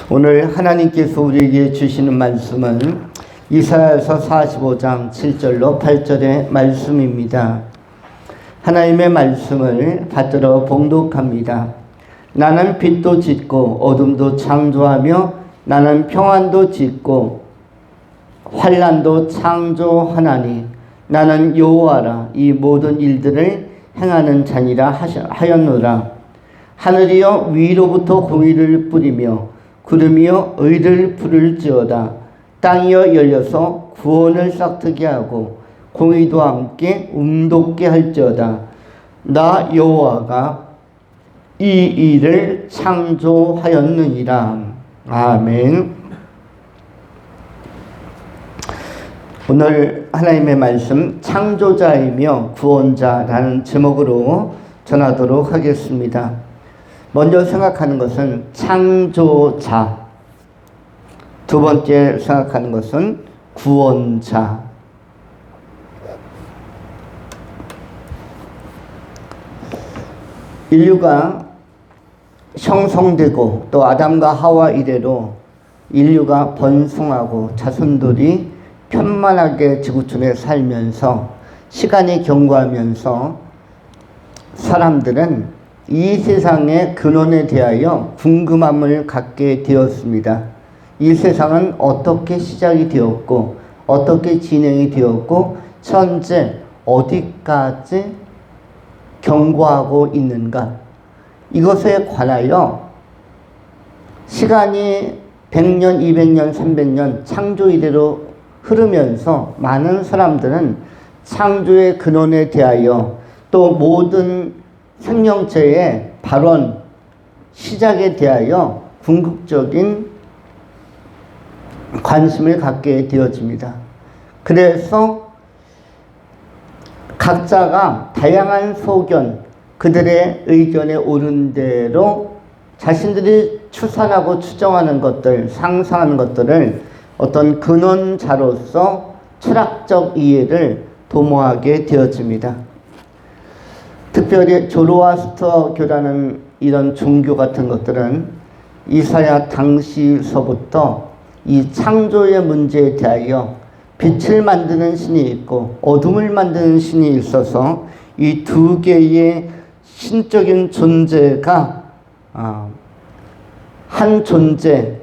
오늘 하나님께서 우리에게 주시는 말씀은 이사야서 45장 7절로 8절의 말씀입니다. 하나님의 말씀을 받들어 봉독합니다. 나는 빛도 짓고 어둠도 창조하며 나는 평안도 짓고 환난도 창조하나니 나는 여호와라. 이 모든 일들을 행하는 자니라 하였노라. 하늘이여 위로부터 공의를 뿌리며 구름이여 의를 부를지어다. 땅이여 열려서 구원을 싹트게 하고 공의도 함께 움돋게 할지어다. 나 여호와가 이 일을 창조하였느니라. 아멘. 오늘 하나님의 말씀 창조자이며 구원자라는 제목으로 전하도록 하겠습니다. 먼저 생각하는 것은 창조자, 두 번째 생각하는 것은 구원자. 인류가 형성되고 또 아담과 하와 이래로 인류가 번성하고 자손들이 편만하게 지구촌에 살면서 시간이 경과하면서 사람들은 이 세상의 근원에 대하여 궁금함을 갖게 되었습니다. 이 세상은 어떻게 시작이 되었고 어떻게 진행이 되었고 현재 어디까지 경과하고 있는가, 이것에 관하여 시간이 100년, 200년, 300년 창조 이래로 흐르면서 많은 사람들은 창조의 근원에 대하여 또 모든 생명체의 발원, 시작에 대하여 궁극적인 관심을 갖게 되어집니다. 그래서 각자가 다양한 소견, 그들의 의견에 옳은 대로 자신들이 추산하고 추정하는 것들, 상상하는 것들을 어떤 근원자로서 철학적 이해를 도모하게 되어집니다. 특별히 조로아스터교라는 이런 종교 같은 것들은 이사야 당시서부터 이 창조의 문제에 대하여 빛을 만드는 신이 있고 어둠을 만드는 신이 있어서 이 두 개의 신적인 존재가 한 존재,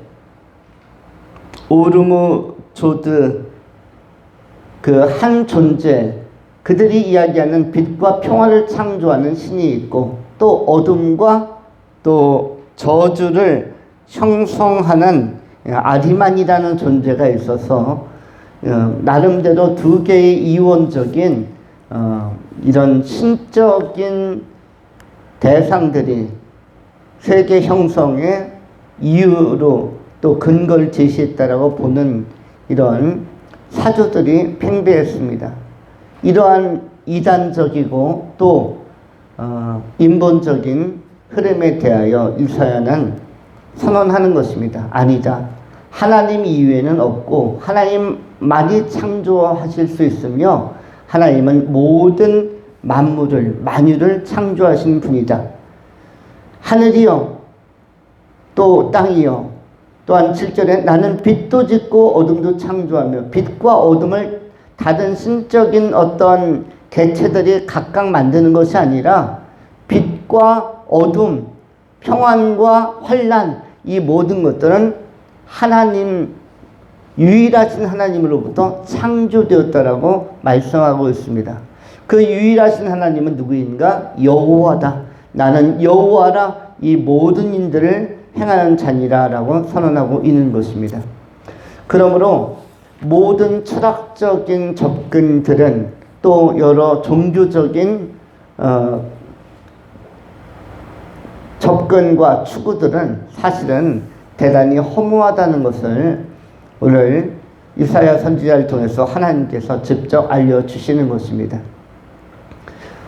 오르무 조드, 그 한 존재, 그들이 이야기하는 빛과 평화를 창조하는 신이 있고 또 어둠과 또 저주를 형성하는 아리만이라는 존재가 있어서 나름대로 두 개의 이원적인 이런 신적인 대상들이 세계 형성의 이유로 또 근거를 제시했다라고 보는 이런 사조들이 팽배했습니다. 이러한 이단적이고 또 인본적인 흐름에 대하여 이사야는 선언하는 것입니다. 아니다. 하나님 이외에는 없고 하나님만이 창조하실 수 있으며 하나님은 모든 만물을, 만유를 창조하신 분이다. 하늘이여 또 땅이여, 또한 7절에 나는 빛도 짓고 어둠도 창조하며, 빛과 어둠을 다른 신적인 어떤 개체들이 각각 만드는 것이 아니라 빛과 어둠, 평안과 환난, 이 모든 것들은 하나님, 유일하신 하나님으로부터 창조되었다라고 말씀하고 있습니다. 그 유일하신 하나님은 누구인가? 여호와다. 나는 여호와라. 이 모든 일들을 행하는 자니라 라고 선언하고 있는 것입니다. 그러므로 모든 철학적인 접근들은 또 여러 종교적인 접근과 추구들은 사실은 대단히 허무하다는 것을 오늘 이사야 선지자를 통해서 하나님께서 직접 알려주시는 것입니다.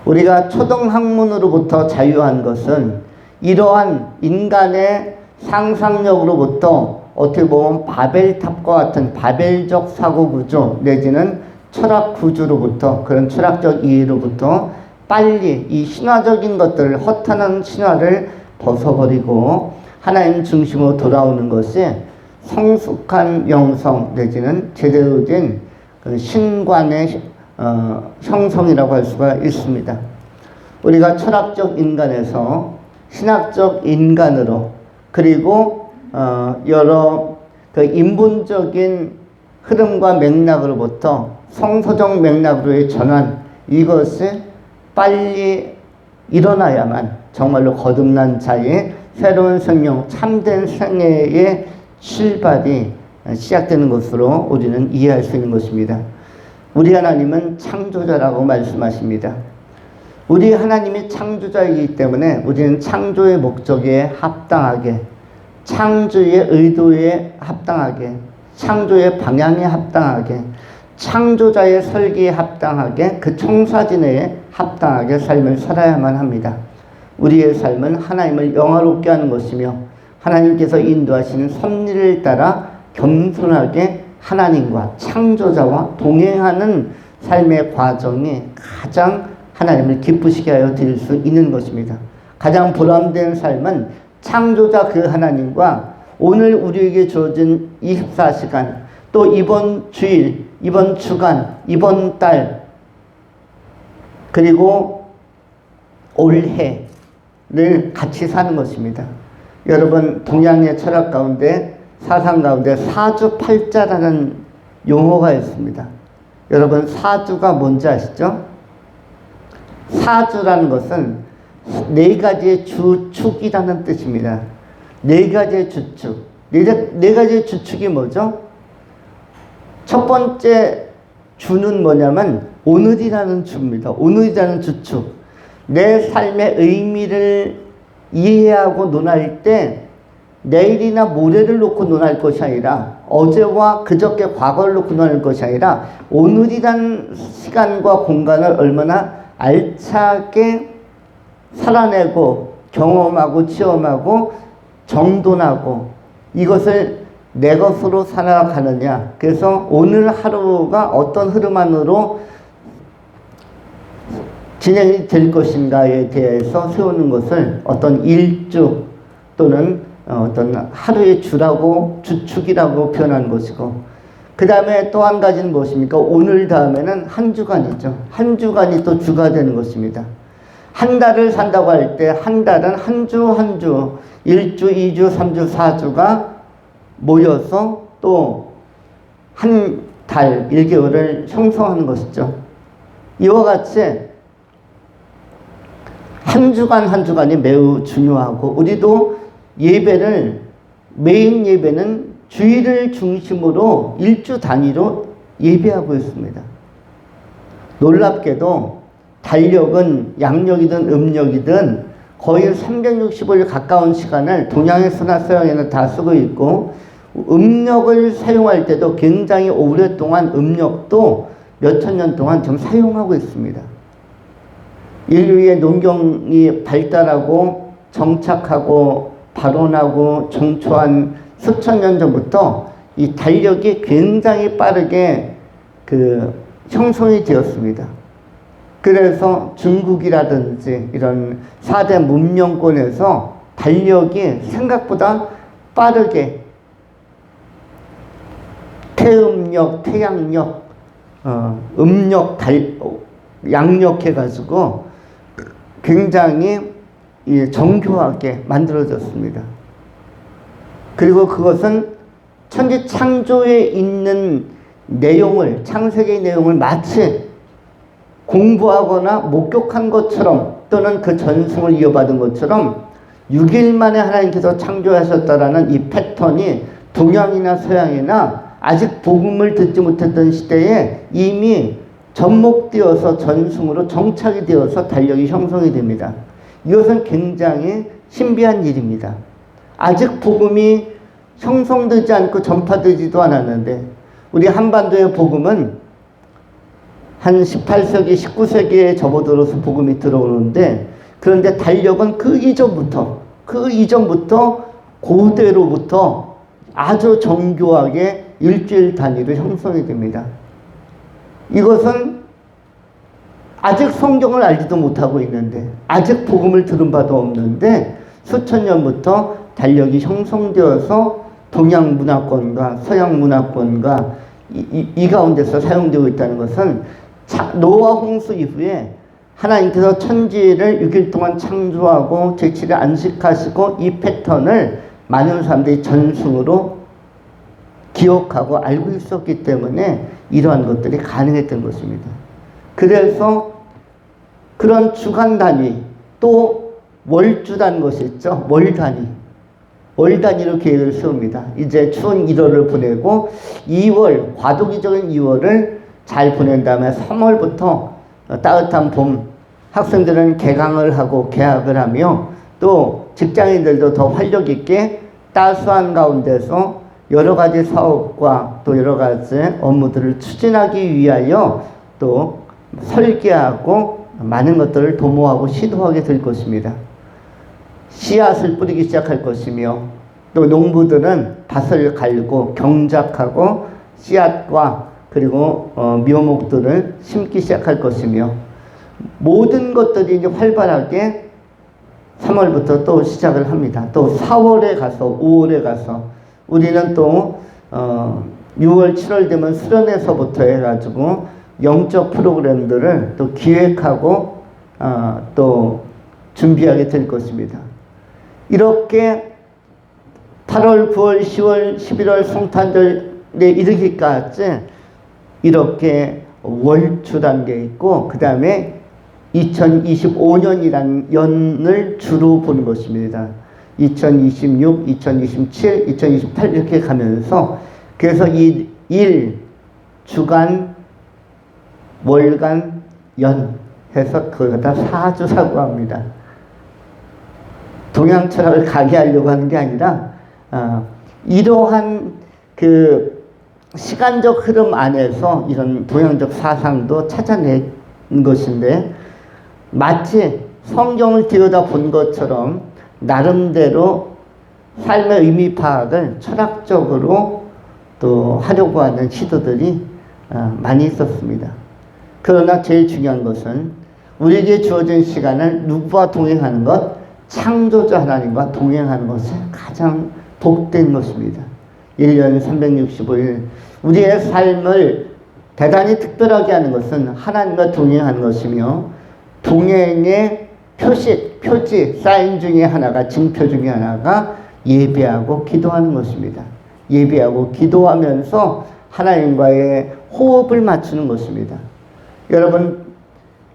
우리가 초등학문으로부터 자유한 것은 이러한 인간의 상상력으로부터 어떻게 보면 바벨탑과 같은 바벨적 사고구조 내지는 철학 구조로부터, 그런 철학적 이해로부터 빨리 이 신화적인 것들을, 허탄한 신화를 벗어버리고 하나님 중심으로 돌아오는 것이 성숙한 영성 내지는 제대로 된 신관의 형성이라고 할 수가 있습니다. 우리가 철학적 인간에서 신학적 인간으로 그리고 여러 인본적인 흐름과 맥락으로부터 성서적 맥락으로의 전환, 이것이 빨리 일어나야만 정말로 거듭난 자의 새로운 생명, 참된 생애의 출발이 시작되는 것으로 우리는 이해할 수 있는 것입니다. 우리 하나님은 창조자라고 말씀하십니다. 우리 하나님이 창조자이기 때문에 우리는 창조의 목적에 합당하게, 창조의 의도에 합당하게, 창조의 방향에 합당하게, 창조자의 설계에 합당하게, 그 청사진에 합당하게 삶을 살아야만 합니다. 우리의 삶은 하나님을 영화롭게 하는 것이며 하나님께서 인도하시는 섭리를 따라 겸손하게 하나님과 창조자와 동행하는 삶의 과정이 가장 하나님을 기쁘시게 하여 드릴 수 있는 것입니다. 가장 보람된 삶은 창조자 그 하나님과 오늘 우리에게 주어진 24시간, 또 이번 주일, 이번 주간, 이번 달, 그리고 올해를 같이 사는 것입니다. 여러분, 동양의 철학 가운데, 사상 가운데 사주팔자라는 용어가 있습니다. 여러분, 사주가 뭔지 아시죠? 사주라는 것은 네 가지의 주축이라는 뜻입니다. 네 가지의 주축. 네 가지의 주축이 뭐죠? 첫 번째 주는 뭐냐면 오늘이라는 주입니다. 오늘이라는 주축. 내 삶의 의미를 이해하고 논할 때 내일이나 모레를 놓고 논할 것이 아니라 어제와 그저께 과거를 놓고 논할 것이 아니라 오늘이라는 시간과 공간을 얼마나 알차게 살아내고 경험하고 체험하고 정돈하고 이것을 내 것으로 살아가느냐. 그래서 오늘 하루가 어떤 흐름 안으로 진행이 될 것인가에 대해서 세우는 것을 어떤 일주 또는 어떤 하루의 주라고, 주축이라고 표현하는 것이고, 그 다음에 또 한 가지는 무엇입니까? 오늘 다음에는 한 주간이죠. 한 주간이 또 주가 되는 것입니다. 한 달을 산다고 할 때 한 달은 한 주 한 주, 1주, 2주, 3주, 4주가 모여서 또 한 달, 1개월을 형성하는 것이죠. 이와 같이 한 주간 한 주간이 매우 중요하고, 우리도 예배를, 메인 예배는 주일을 중심으로 일주 단위로 예배하고 있습니다. 놀랍게도 달력은 양력이든 음력이든 거의 365일 가까운 시간을 동양에서나 서양에는 다 쓰고 있고, 음력을 사용할 때도 굉장히 오랫동안 음력도 몇천 년 동안 좀 사용하고 있습니다. 인류의 농경이 발달하고 정착하고 발원하고 정초한 수천 년 전부터 이 달력이 굉장히 빠르게 형성이 되었습니다. 그래서 중국이라든지 이런 4대 문명권에서 달력이 생각보다 빠르게 태음력, 태양력, 음력, 양력 해가지고 굉장히 정교하게 만들어졌습니다. 그리고 그것은 천지 창조에 있는 내용을, 창세기의 내용을 마치 공부하거나 목격한 것처럼 또는 그 전승을 이어받은 것처럼 6일 만에 하나님께서 창조하셨다라는 이 패턴이 동양이나 서양이나 아직 복음을 듣지 못했던 시대에 이미 접목되어서 전승으로 정착이 되어서 달력이 형성이 됩니다. 이것은 굉장히 신비한 일입니다. 아직 복음이 형성되지 않고 전파되지도 않았는데, 우리 한반도의 복음은 한 18세기, 19세기에 접어들어서 복음이 들어오는데, 그런데 달력은 그 이전부터 고대로부터 아주 정교하게 일주일 단위로 형성이 됩니다. 이것은 아직 성경을 알지도 못하고 있는데, 아직 복음을 들은 바도 없는데 수천 년부터 달력이 형성되어서 동양 문화권과 서양 문화권과 이 가운데서 사용되고 있다는 것은 노아 홍수 이후에 하나님께서 천지를 6일 동안 창조하고 제7일 안식하시고 이 패턴을 많은 사람들이 전승으로 기억하고 알고 있었기 때문에 이러한 것들이 가능했던 것입니다. 그래서 그런 주간 단위 또 월주라는 것이 있죠. 월 단위로 계획을 세웁니다. 이제 추운 1월을 보내고 2월, 과도기적인 2월을 잘 보낸 다음에 3월부터 따뜻한 봄, 학생들은 개강을 하고 개학을 하며 또 직장인들도 더 활력 있게 따스한 가운데서 여러 가지 사업과 또 여러 가지 업무들을 추진하기 위하여 또 설계하고 많은 것들을 도모하고 시도하게 될 것입니다. 씨앗을 뿌리기 시작할 것이며 또 농부들은 밭을 갈고 경작하고 씨앗과 그리고 묘목들을 심기 시작할 것이며 모든 것들이 이제 활발하게 3월부터 또 시작을 합니다. 또 4월에 가서 5월에 가서 우리는 또 6월 7월 되면 수련회서부터 해가지고 영적 프로그램들을 또 기획하고 또 준비하게 될 것입니다. 이렇게 8월, 9월, 10월, 11월 성탄절에 이르기까지 이렇게 월주라는 게 있고 그 다음에 2025년이라는 연을 주로 보는 것입니다. 2026, 2027, 2028 이렇게 가면서 그래서 이 일, 주간, 월간, 연 해서 그걸 다 사주라고 합니다. 동양 철학을 가게하려고 하는 게 아니라 이러한 그 시간적 흐름 안에서 이런 동양적 사상도 찾아낸 것인데 마치 성경을 들여다본 것처럼 나름대로 삶의 의미 파악을 철학적으로 또 하려고 하는 시도들이 많이 있었습니다. 그러나 제일 중요한 것은 우리에게 주어진 시간을 누구와 동행하는 것? 창조자 하나님과 동행하는 것이 가장 복된 것입니다. 1년 365일 우리의 삶을 대단히 특별하게 하는 것은 하나님과 동행하는 것이며 동행의 표지, 사인 중에 하나가, 징표 중에 하나가 예배하고 기도하는 것입니다. 예배하고 기도하면서 하나님과의 호흡을 맞추는 것입니다. 여러분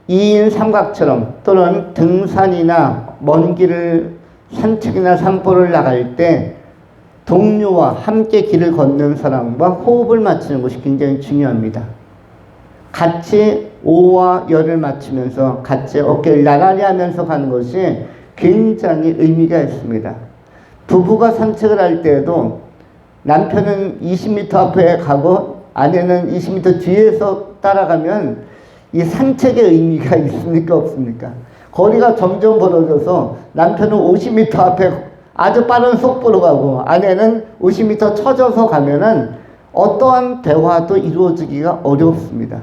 2인 삼각처럼 또는 등산이나 먼 길을 산책이나 산보를 나갈 때 동료와 함께 길을 걷는 사람과 호흡을 맞추는 것이 굉장히 중요합니다. 같이 오와 열을 맞추면서 같이 어깨를 나란히 하면서 가는 것이 굉장히 의미가 있습니다. 부부가 산책을 할 때에도 남편은 20m 앞에 가고 아내는 20m 뒤에서 따라가면 이 산책의 의미가 있습니까 없습니까? 거리가 점점 벌어져서 남편은 50m 앞에 아주 빠른 속도로 가고 아내는 50m 처져서 가면은 어떠한 대화도 이루어지기가 어렵습니다.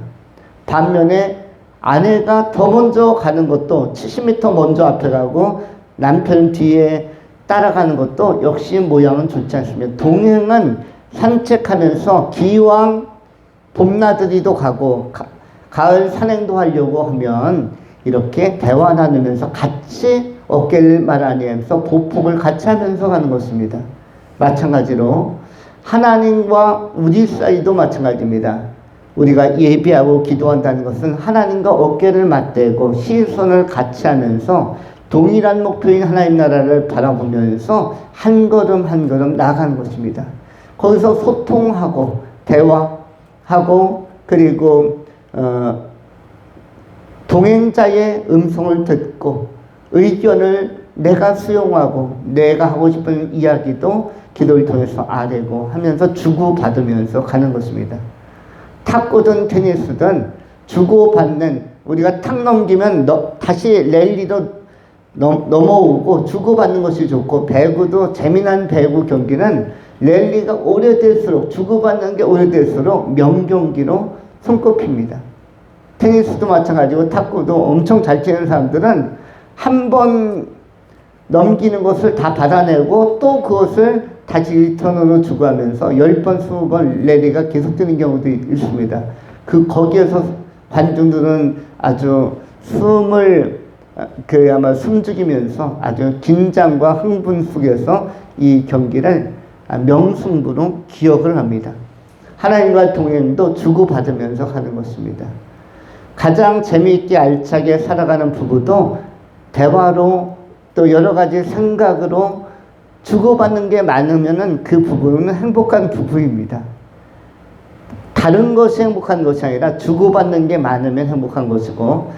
반면에 아내가 더 먼저 가는 것도 70m 먼저 앞에 가고 남편 뒤에 따라가는 것도 역시 모양은 좋지 않습니다. 동행은 산책하면서 기왕 봄나들이도 가고 가을 산행도 하려고 하면 이렇게 대화 나누면서 같이 어깨를 마라니면서 보폭을 같이 하면서 가는 것입니다. 마찬가지로 하나님과 우리 사이도 마찬가지입니다. 우리가 예배하고 기도한다는 것은 하나님과 어깨를 맞대고 시선을 같이 하면서 동일한 목표인 하나님 나라를 바라보면서 한 걸음 한 걸음 나아가는 것입니다. 거기서 소통하고 대화하고 그리고 동행자의 음성을 듣고 의견을 내가 수용하고 내가 하고 싶은 이야기도 기도를 통해서 아뢰고 하면서 주고받으면서 가는 것입니다. 탁구든 테니스든 주고받는 우리가 탁 넘기면 다시 랠리로 넘어오고 주고받는 것이 좋고 배구도 재미난 배구 경기는 랠리가 오래될수록 주고받는 게 오래될수록 명경기로 손꼽힙니다. 테니스도 마찬가지고 탁구도 엄청 잘 치는 사람들은 한 번 넘기는 것을 다 받아내고 또 그것을 다시 리턴으로 주고 하면서 10번, 20번 랠리가 계속되는 경우도 있습니다. 거기에서 관중들은 아주 아마 숨죽이면서 아주 긴장과 흥분 속에서 이 경기를 명승부로 기억을 합니다. 하나님과 동행도 주고받으면서 하는 것입니다. 가장 재미있게 알차게 살아가는 부부도 대화로 또 여러 가지 생각으로 주고받는 게 많으면은 그 부부는 행복한 부부입니다. 다른 것이 행복한 것이 아니라 주고받는 게 많으면 행복한 것이고,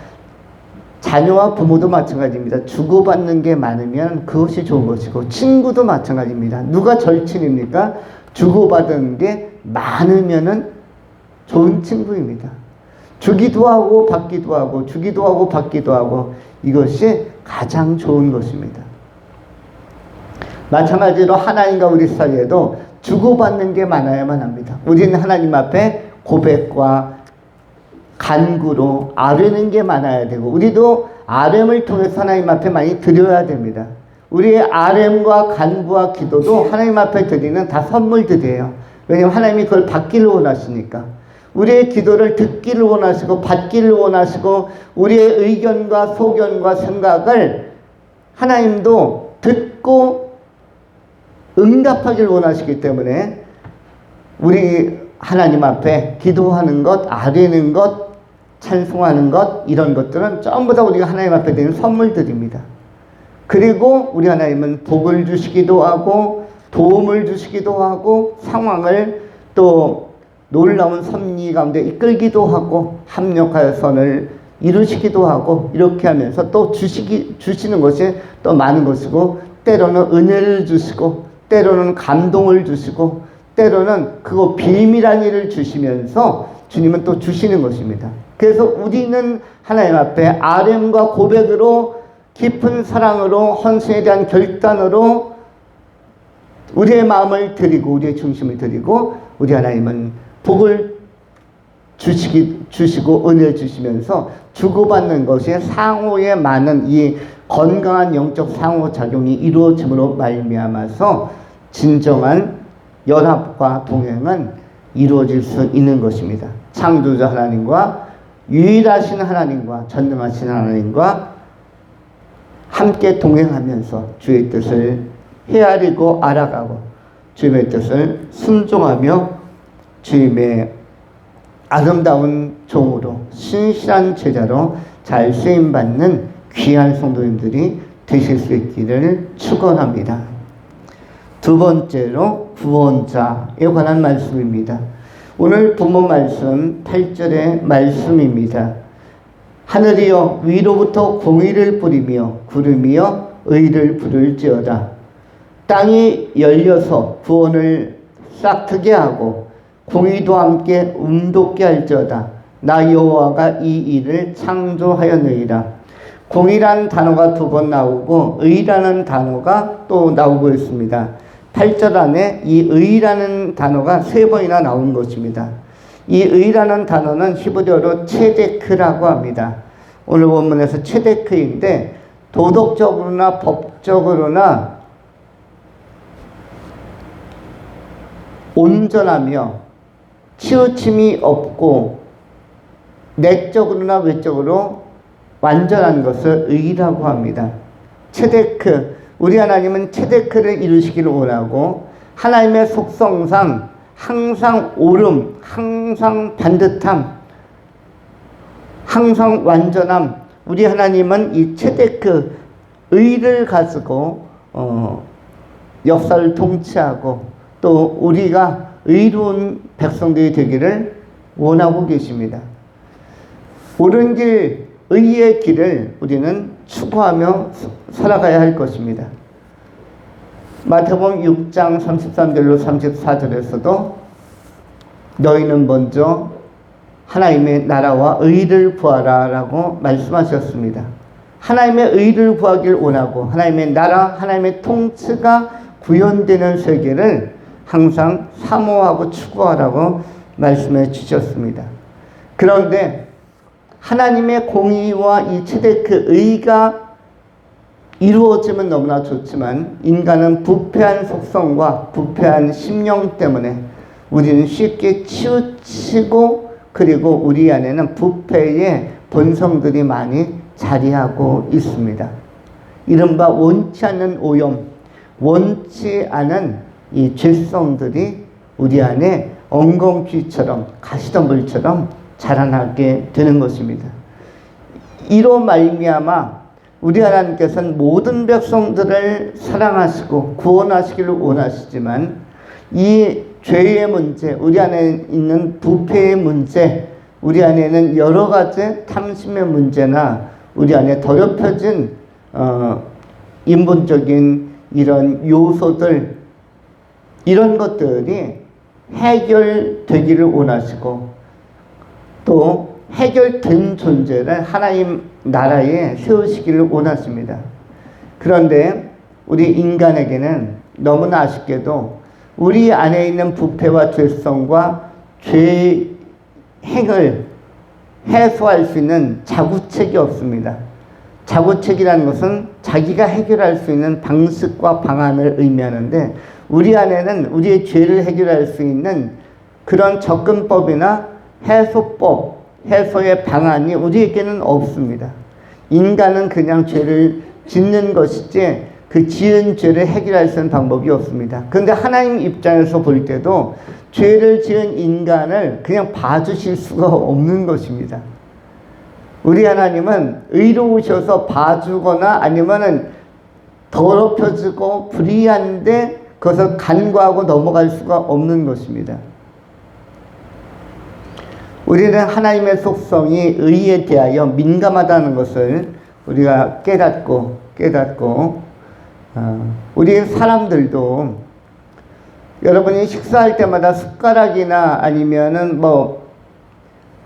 자녀와 부모도 마찬가지입니다. 주고받는 게 많으면 그것이 좋은 것이고, 친구도 마찬가지입니다. 누가 절친입니까? 주고받은 게 많으면은 좋은 친구입니다. 주기도 하고 받기도 하고 주기도 하고 받기도 하고, 이것이 가장 좋은 것입니다. 마찬가지로 하나님과 우리 사이에도 주고받는 게 많아야만 합니다. 우리는 하나님 앞에 고백과 간구로 아뢰는 게 많아야 되고, 우리도 아뢰음을 통해서 하나님 앞에 많이 드려야 됩니다. 우리의 아뢰음과 간구와 기도도 하나님 앞에 드리는 다 선물들이에요. 왜냐하면 하나님이 그걸 받기를 원하시니까. 우리의 기도를 듣기를 원하시고 받기를 원하시고, 우리의 의견과 소견과 생각을 하나님도 듣고 응답하기를 원하시기 때문에 우리 하나님 앞에 기도하는 것, 아뢰는 것, 찬송하는 것, 이런 것들은 전부 다 우리가 하나님 앞에 드리는 선물들입니다. 그리고 우리 하나님은 복을 주시기도 하고 도움을 주시기도 하고 상황을 또 놀라운 섭리 가운데 이끌기도 하고 합력하여 선을 이루시기도 하고, 이렇게 하면서 또 주시는 것이 또 많은 것이고, 때로는 은혜를 주시고 때로는 감동을 주시고 때로는 그거 비밀한 일을 주시면서 주님은 또 주시는 것입니다. 그래서 우리는 하나님 앞에 아뢰음과 고백으로, 깊은 사랑으로, 헌신에 대한 결단으로 우리의 마음을 드리고 우리의 중심을 드리고, 우리 하나님은 복을 주시고 은혜 주시면서 주고받는 것이 상호에 많은 이 건강한 영적 상호작용이 이루어짐으로 말미암아서 진정한 연합과 동행은 이루어질 수 있는 것입니다. 창조자 하나님과 유일하신 하나님과 전능하신 하나님과 함께 동행하면서 주의 뜻을 헤아리고 알아가고 주님의 뜻을 순종하며 주님의 아름다운 종으로, 신실한 제자로 잘 쓰임받는 귀한 성도님들이 되실 수 있기를 축원합니다. 두 번째로 구원자에 관한 말씀입니다. 오늘 본문 말씀 8절의 말씀입니다. 하늘이여 위로부터 공의를 뿌리며 구름이여 의를 부를지어다. 땅이 열려서 구원을 싹트게 하고 공의도 함께 움돋게 할지어다. 나 여호와가 이 일을 창조하였느니라. 공의라는 단어가 두 번 나오고 의라는 단어가 또 나오고 있습니다. 8절 안에 이 의라는 단어가 세 번이나 나온 것입니다. 이 의라는 단어는 히브리어로 체데크라고 합니다. 오늘 본문에서 체데크인데, 도덕적으로나 법적으로나 온전하며 치우침이 없고 내적으로나 외적으로 완전한 것을 의라고 합니다. 체데크, 우리 하나님은 체데크를 이루시기를 원하고, 하나님의 속성상 항상 옳음, 항상 반듯함, 항상 완전함, 우리 하나님은 이 체데크, 의를 가지고 역사를 통치하고 또 우리가 의로운 백성들이 되기를 원하고 계십니다. 옳은 길, 의의 길을 우리는 추구하며 살아가야 할 것입니다. 마태복음 6장 33절로 34절에서도 너희는 먼저 하나님의 나라와 의를 구하라 라고 말씀하셨습니다. 하나님의 의를 구하길 원하고 하나님의 나라, 하나님의 통치가 구현되는 세계를 항상 사모하고 추구하라고 말씀해 주셨습니다. 그런데 하나님의 공의와 이 체데크 의가 이루어지면 너무나 좋지만 인간은 부패한 속성과 부패한 심령 때문에 우리는 쉽게 치우치고 그리고 우리 안에는 부패의 본성들이 많이 자리하고 있습니다. 이른바 원치 않는 오염, 원치 않은 이 죄성들이 우리 안에 엉겅퀴처럼 가시덤불처럼 자라나게 되는 것입니다. 이로 말미암아 우리 하나님께서는 모든 백성들을 사랑하시고 구원하시기를 원하시지만 이 죄의 문제, 우리 안에 있는 부패의 문제, 우리 안에는 여러 가지 탐심의 문제나 우리 안에 더럽혀진 인본적인 이런 요소들, 이런 것들이 해결되기를 원하시고 또 해결된 존재를 하나님 나라에 세우시기를 원하십니다. 그런데 우리 인간에게는 너무나 아쉽게도 우리 안에 있는 부패와 죄성과 죄 행을 해소할 수 있는 자구책이 없습니다. 자구책이라는 것은 자기가 해결할 수 있는 방식과 방안을 의미하는데 우리 안에는 우리의 죄를 해결할 수 있는 그런 접근법이나 해소법, 해소의 방안이 우리에게는 없습니다. 인간은 그냥 죄를 짓는 것이지 그 지은 죄를 해결할 수 있는 방법이 없습니다. 그런데 하나님 입장에서 볼 때도 죄를 지은 인간을 그냥 봐주실 수가 없는 것입니다. 우리 하나님은 의로우셔서 봐주거나 아니면은 더럽혀지고 불의한데 그것을 간과하고 넘어갈 수가 없는 것입니다. 우리는 하나님의 속성이 의에 대하여 민감하다는 것을 우리가 깨닫고 우리 사람들도 여러분이 식사할 때마다 숟가락이나 아니면은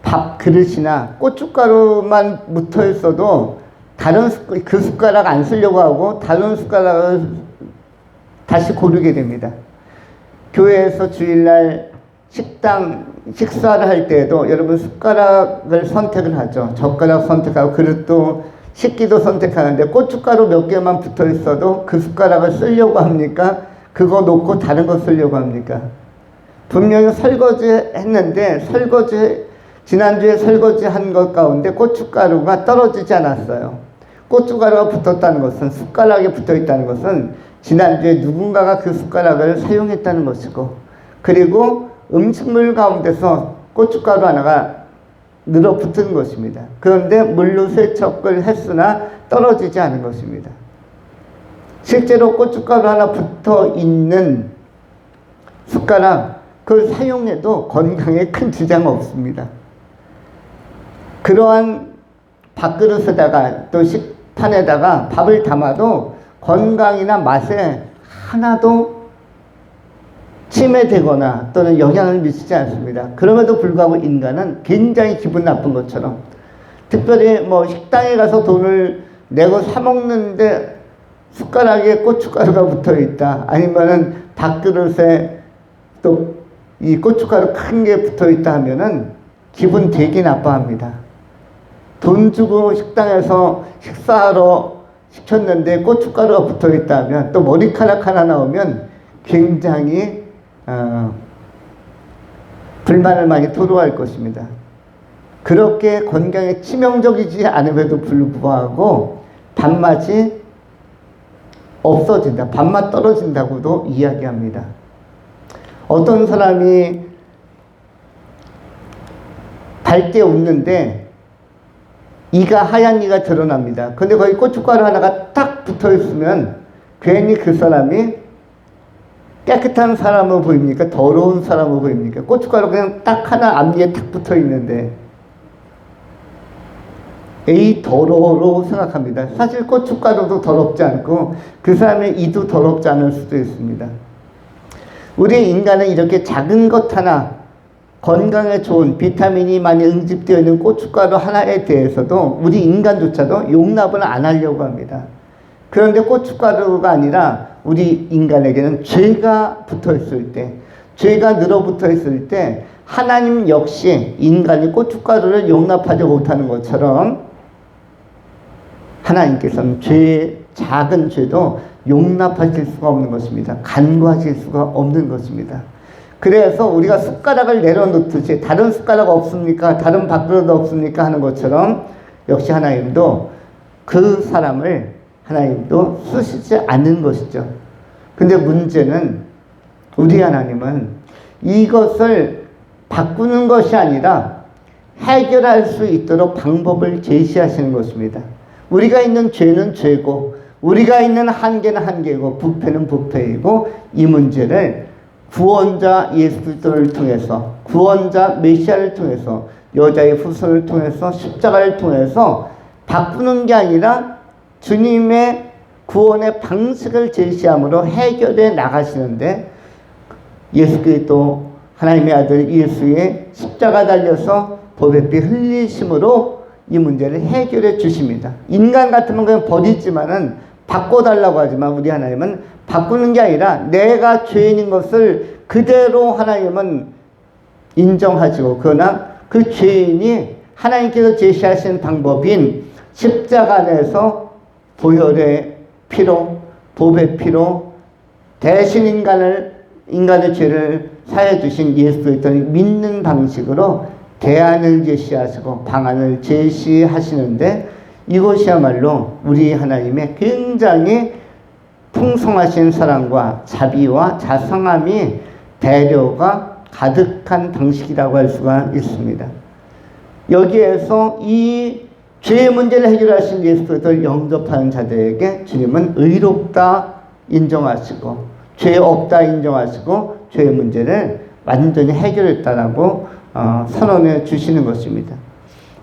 밥 그릇이나 고춧가루만 묻어 있어도 다른 그 숟가락 안 쓰려고 하고 다른 숟가락을 다시 고르게 됩니다. 교회에서 주일날 식사를 할 때에도 여러분 숟가락을 선택을 하죠. 젓가락 선택하고 그릇도 식기도 선택하는데 고춧가루 몇 개만 붙어 있어도 그 숟가락을 쓰려고 합니까? 그거 놓고 다른 거 쓰려고 합니까? 분명히 설거지 했는데 지난주에 설거지 한 것 가운데 고춧가루가 떨어지지 않았어요. 고춧가루가 붙었다는 것은 숟가락에 붙어 있다는 것은 지난주에 누군가가 그 숟가락을 사용했다는 것이고 그리고 음식물 가운데서 고춧가루 하나가 늘어붙은 것입니다. 그런데 물로 세척을 했으나 떨어지지 않은 것입니다. 실제로 고춧가루 하나 붙어 있는 숟가락 그걸 사용해도 건강에 큰 지장 없습니다. 그러한 밥그릇에다가 또 식판에다가 밥을 담아도 건강이나 맛에 하나도 침해되거나 또는 영향을 미치지 않습니다. 그럼에도 불구하고 인간은 굉장히 기분 나쁜 것처럼 특별히 식당에 가서 돈을 내고 사 먹는데 숟가락에 고춧가루가 붙어 있다. 아니면은 밥그릇에 또 이 고춧가루 큰 게 붙어 있다 하면은 기분 되게 나빠합니다. 돈 주고 식당에서 식사하러 시켰는데 고춧가루가 붙어 있다면 또 머리카락 하나 나오면 굉장히 불만을 많이 토로할 것입니다. 그렇게 건강에 치명적이지 않음에도 불구하고 밥맛이 없어진다. 밥맛 떨어진다고도 이야기합니다. 어떤 사람이 밝게 웃는데 이가 하얀 이가 드러납니다. 근데 거기 고춧가루 하나가 딱 붙어 있으면 괜히 그 사람이 깨끗한 사람으로 보입니까? 더러운 사람으로 보입니까? 고춧가루 그냥 딱 하나 앞니에 딱 붙어 있는데 에이 더러워로 생각합니다. 사실 고춧가루도 더럽지 않고 그 사람의 이도 더럽지 않을 수도 있습니다. 우리 인간은 이렇게 작은 것 하나 건강에 좋은 비타민이 많이 응집되어 있는 고춧가루 하나에 대해서도 우리 인간조차도 용납을 안 하려고 합니다. 그런데 고춧가루가 아니라 우리 인간에게는 죄가 붙어 있을 때, 죄가 늘어붙어 있을 때 하나님 역시 인간이 고춧가루를 용납하지 못하는 것처럼 하나님께서는 죄의 작은 죄도 용납하실 수가 없는 것입니다. 간구하실 수가 없는 것입니다. 그래서 우리가 숟가락을 내려놓듯이 다른 숟가락 없습니까? 다른 밥그릇 없습니까? 하는 것처럼 역시 하나님도 그 사람을 하나님도 쓰시지 않는 것이죠. 근데 문제는 우리 하나님은 이것을 바꾸는 것이 아니라 해결할 수 있도록 방법을 제시하시는 것입니다. 우리가 있는 죄는 죄고 우리가 있는 한계는 한계고 부패는 부패이고 이 문제를 구원자 예수 그리스도를 통해서 구원자 메시아를 통해서 여자의 후손을 통해서 십자가를 통해서 바꾸는 게 아니라 주님의 구원의 방식을 제시함으로 해결해 나가시는데 예수 그리스도 하나님의 아들 예수의 십자가 달려서 보배피 흘리심으로 이 문제를 해결해 주십니다. 인간 같으면 그냥 버리지만은 바꿔달라고 하지만 우리 하나님은 바꾸는 게 아니라 내가 죄인인 것을 그대로 하나님은 인정하시고 그러나 그 죄인이 하나님께서 제시하신 방법인 십자가 안에서 보혈의 피로 보배 피로 대신 인간의 죄를 사해 주신 예수 그리스도를 믿는 방식으로 대안을 제시하시고 방안을 제시하시는데 이것이야말로 우리 하나님의 굉장히 풍성하신 사랑과 자비와 자상함이 배려가 가득한 방식이라고 할 수가 있습니다. 여기에서 이 죄의 문제를 해결하신 예수 그리스도를 영접하는 자들에게 주님은 의롭다 인정하시고 죄 없다 인정하시고 죄의 문제를 완전히 해결했다라고 선언해 주시는 것입니다.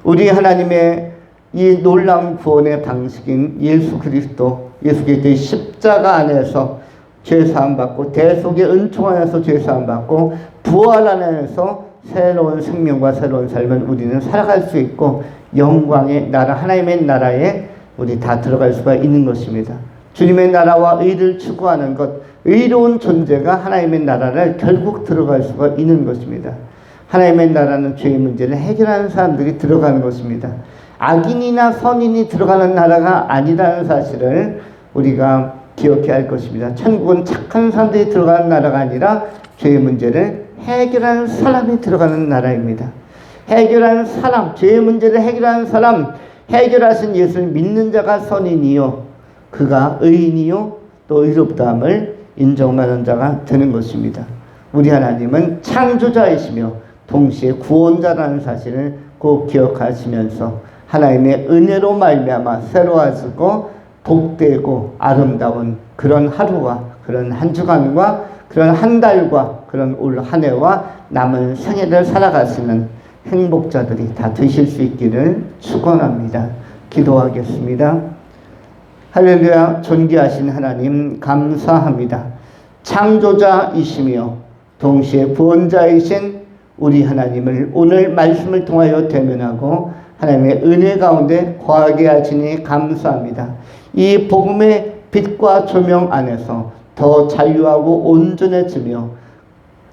우리 하나님의 이 놀라운 구원의 방식인 예수 그리스도의 십자가 안에서 죄사함 받고 대속의 은총 안에서 죄사함 받고 부활 안에서 새로운 생명과 새로운 삶을 우리는 살아갈 수 있고 영광의 나라 하나님의 나라에 우리 다 들어갈 수가 있는 것입니다. 주님의 나라와 의를 추구하는 것, 의로운 존재가 하나님의 나라를 결국 들어갈 수가 있는 것입니다. 하나님의 나라는 죄의 문제를 해결하는 사람들이 들어가는 것입니다. 악인이나 선인이 들어가는 나라가 아니라는 사실을 우리가 기억해야 할 것입니다. 천국은 착한 사람들이 들어가는 나라가 아니라 죄의 문제를 해결하는 사람이 들어가는 나라입니다. 해결하는 사람, 죄의 문제를 해결하는 사람, 해결하신 예수를 믿는 자가 선인이요 그가 의인이요 또 의롭다함을 인정하는 자가 되는 것입니다. 우리 하나님은 창조자이시며 동시에 구원자라는 사실을 꼭 기억하시면서 하나님의 은혜로 말미암아 새로워지고 복되고 아름다운 그런 하루와 그런 한 주간과 그런 한 달과 그런 올 한 해와 남은 생애를 살아가시는 행복자들이 다 되실 수 있기를 축원합니다. 기도하겠습니다. 할렐루야. 존귀하신 하나님 감사합니다. 창조자이시며 동시에 구원자이신 우리 하나님을 오늘 말씀을 통하여 대면하고 하나님의 은혜 가운데 거하게 하시니 감사합니다. 이 복음의 빛과 조명 안에서 더 자유하고 온전해지며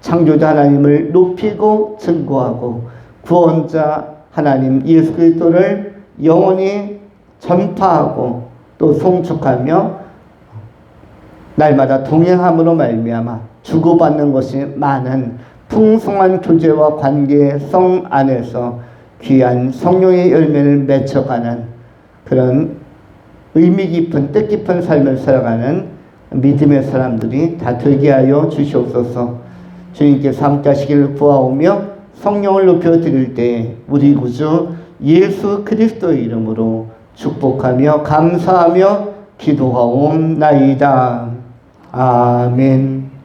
창조자 하나님을 높이고 증거하고 구원자 하나님 예수 그리스도를 영원히 전파하고 또 송축하며 날마다 동행함으로 말미암아 주고받는 것이 많은 풍성한 교제와 관계성 안에서 귀한 성령의 열매를 맺혀가는 그런 의미 깊은 뜻깊은 삶을 살아가는 믿음의 사람들이 다 되게 하여 주시옵소서. 주님께서 함께 하시기를 구하오며 성령을 높여드릴 때 우리 구주 예수 그리스도의 이름으로 축복하며 감사하며 기도하옵나이다. 아멘.